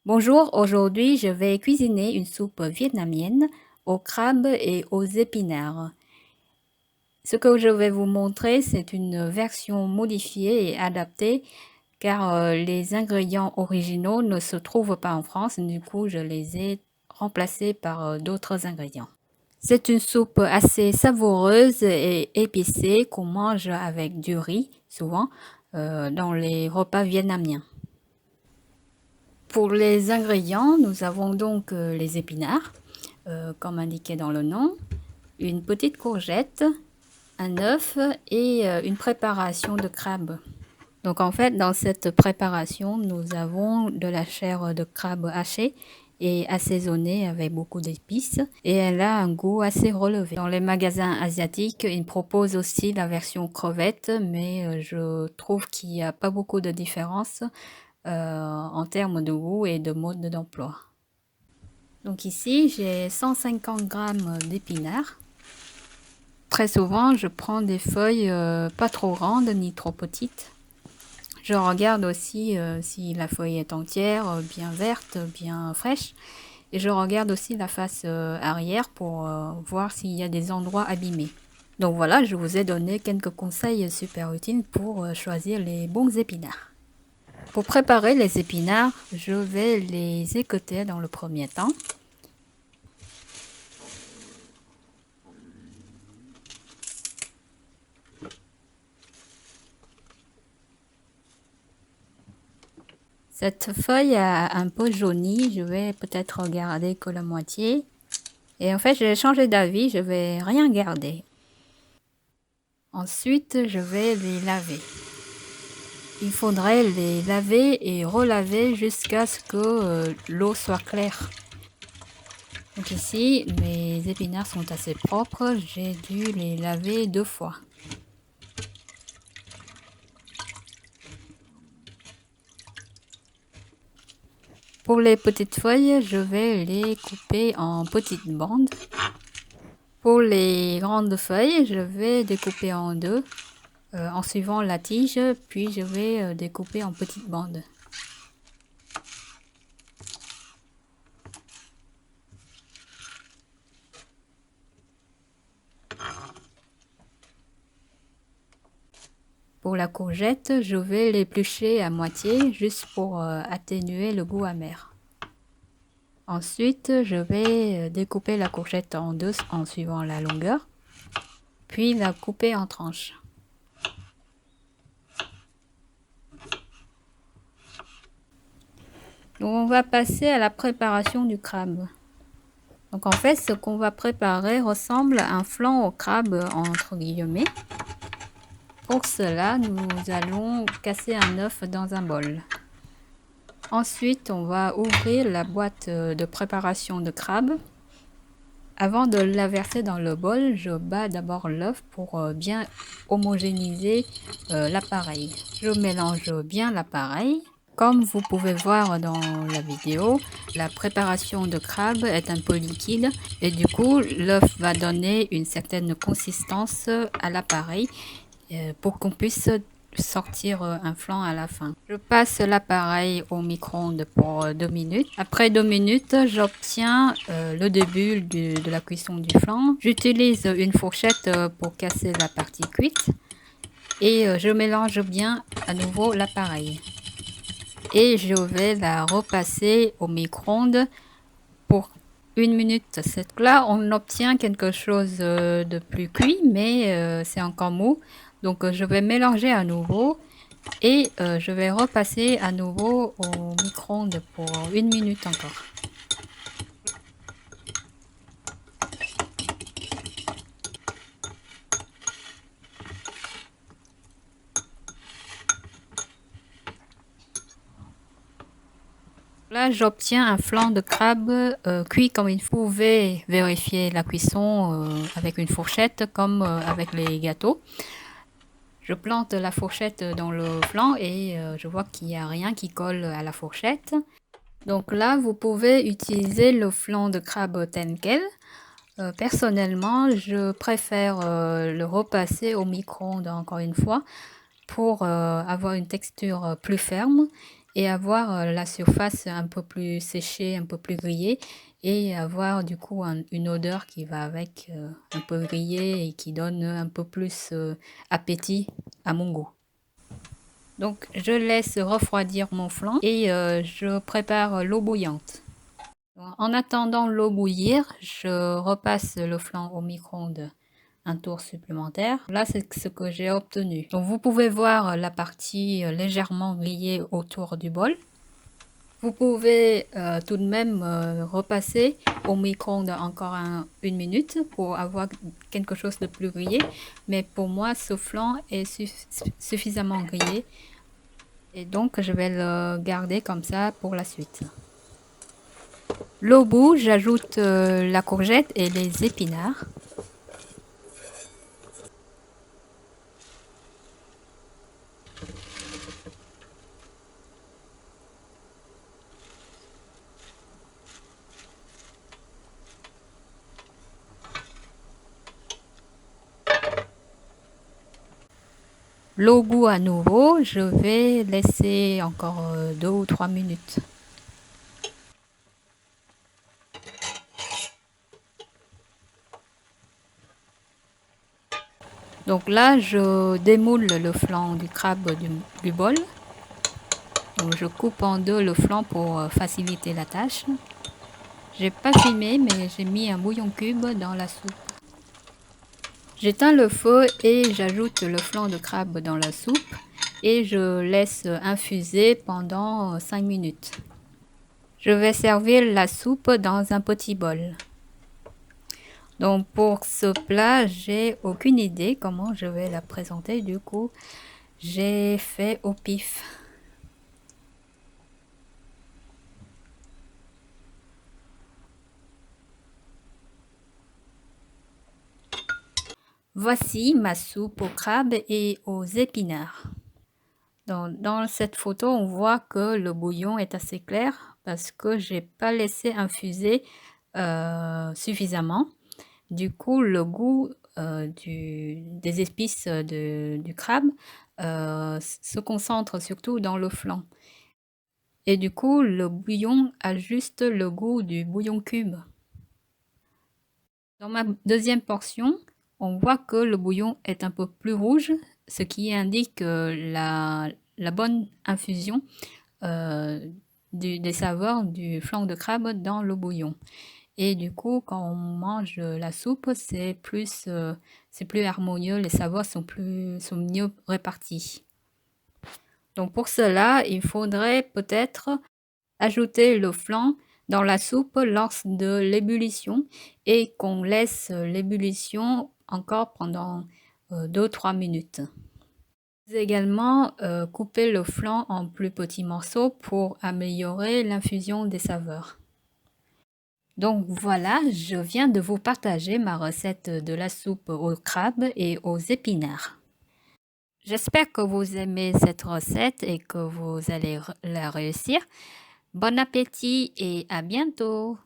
Bonjour, aujourd'hui je vais cuisiner une soupe vietnamienne aux crabes et aux épinards. Ce que je vais vous montrer, c'est une version modifiée et adaptée car les ingrédients originaux ne se trouvent pas en France, du coup je les ai remplacés par d'autres ingrédients. C'est une soupe assez savoureuse et épicée qu'on mange avec du riz, souvent, dans les repas vietnamiens. Pour les ingrédients, nous avons donc les épinards, comme indiqué dans le nom, une petite courgette, un œuf et une préparation de crabe. Donc en fait, dans cette préparation, nous avons de la chair de crabe hachée et assaisonnée avec beaucoup d'épices et elle a un goût assez relevé. Dans les magasins asiatiques, ils proposent aussi la version crevette, mais je trouve qu'il n'y a pas beaucoup de différence en termes de goût et de mode d'emploi. Donc ici, j'ai 150 grammes d'épinards. Très souvent, je prends des feuilles pas trop grandes ni trop petites. Je regarde aussi si la feuille est entière, bien verte, bien fraîche. Et je regarde aussi la face arrière pour voir s'il y a des endroits abîmés. Donc voilà, je vous ai donné quelques conseils super utiles pour choisir les bons épinards. Pour préparer les épinards, je vais les équeuter dans le premier temps. Cette feuille a un peu jauni, je vais peut-être garder que la moitié. Et en fait, j'ai changé d'avis, je vais rien garder. Ensuite, je vais les laver. Il faudrait les laver et relaver jusqu'à ce que l'eau soit claire. Donc ici, mes épinards sont assez propres, j'ai dû les laver 2 fois. Pour les petites feuilles, je vais les couper en petites bandes. Pour les grandes feuilles, je vais découper en deux en suivant la tige, puis je vais découper en petites bandes. Pour la courgette, je vais l'éplucher à moitié juste pour atténuer le goût amer. Ensuite, je vais découper la courgette en deux en suivant la longueur, puis la couper en tranches. Donc on va passer à la préparation du crabe. Donc en fait, ce qu'on va préparer ressemble à un flan au crabe entre guillemets. Pour cela, nous allons casser un œuf dans un bol. Ensuite, on va ouvrir la boîte de préparation de crabe. Avant de la verser dans le bol, je bats d'abord l'œuf pour bien homogénéiser l'appareil. Je mélange bien l'appareil. Comme vous pouvez voir dans la vidéo, la préparation de crabe est un peu liquide et du coup, l'œuf va donner une certaine consistance à l'appareil pour qu'on puisse sortir un flan à la fin. Je passe l'appareil au micro-ondes pour 2 minutes. Après 2 minutes, j'obtiens le début de la cuisson du flan. J'utilise une fourchette pour casser la partie cuite et je mélange bien à nouveau l'appareil. Et je vais la repasser au micro-ondes pour 1 minute. Là, on obtient quelque chose de plus cuit, mais c'est encore mou. Donc, je vais mélanger à nouveau et je vais repasser à nouveau au micro-ondes pour 1 minute encore. Là, j'obtiens un flan de crabe cuit comme il faut. Vous pouvez vérifier la cuisson avec une fourchette comme avec les gâteaux. Je plante la fourchette dans le flan et je vois qu'il n'y a rien qui colle à la fourchette. Donc là, vous pouvez utiliser le flan de crabe tel quel. Personnellement, je préfère le repasser au micro-ondes encore une fois pour avoir une texture plus ferme et avoir la surface un peu plus séchée, un peu plus grillée et avoir du coup une odeur qui va avec un peu grillée et qui donne un peu plus appétit à mon goût. Donc je laisse refroidir mon flan et je prépare l'eau bouillante. En attendant l'eau bouillir, je repasse le flan au micro-ondes un tour supplémentaire. Là, c'est ce que j'ai obtenu. Donc vous pouvez voir la partie légèrement grillée autour du bol. Vous pouvez tout de même repasser au micro-ondes encore une minute pour avoir quelque chose de plus grillé. Mais pour moi, ce flan est suffisamment grillé. Et donc, je vais le garder comme ça pour la suite. Au bout, j'ajoute la courgette et les épinards. L'eau goût à nouveau, je vais laisser encore 2 ou 3 minutes. Donc là, je démoule le flanc du crabe du bol. Donc je coupe en deux le flanc pour faciliter la tâche. J'ai pas fumé, mais j'ai mis un bouillon cube dans la soupe. J'éteins le feu et j'ajoute le flanc de crabe dans la soupe et je laisse infuser pendant 5 minutes. Je vais servir la soupe dans un petit bol. Donc pour ce plat, j'ai aucune idée comment je vais la présenter. Du coup, j'ai fait au pif. Voici ma soupe au crabe et aux épinards. Dans cette photo, on voit que le bouillon est assez clair parce que j'ai pas laissé infuser suffisamment. Du coup, le goût des épices du crabe se concentre surtout dans le flanc. Et du coup, le bouillon ajuste le goût du bouillon cube. Dans ma deuxième portion, on voit que le bouillon est un peu plus rouge, ce qui indique la bonne infusion des saveurs du flanc de crabe dans le bouillon. Et du coup, quand on mange la soupe, c'est plus harmonieux, les saveurs sont mieux réparties. Donc pour cela, il faudrait peut-être ajouter le flan dans la soupe lors de l'ébullition et qu'on laisse l'ébullition encore pendant 2-3 minutes. Également, couper le flan en plus petits morceaux pour améliorer l'infusion des saveurs. Donc voilà, je viens de vous partager ma recette de la soupe au crabe et aux épinards. J'espère que vous aimez cette recette et que vous allez la réussir. Bon appétit et à bientôt!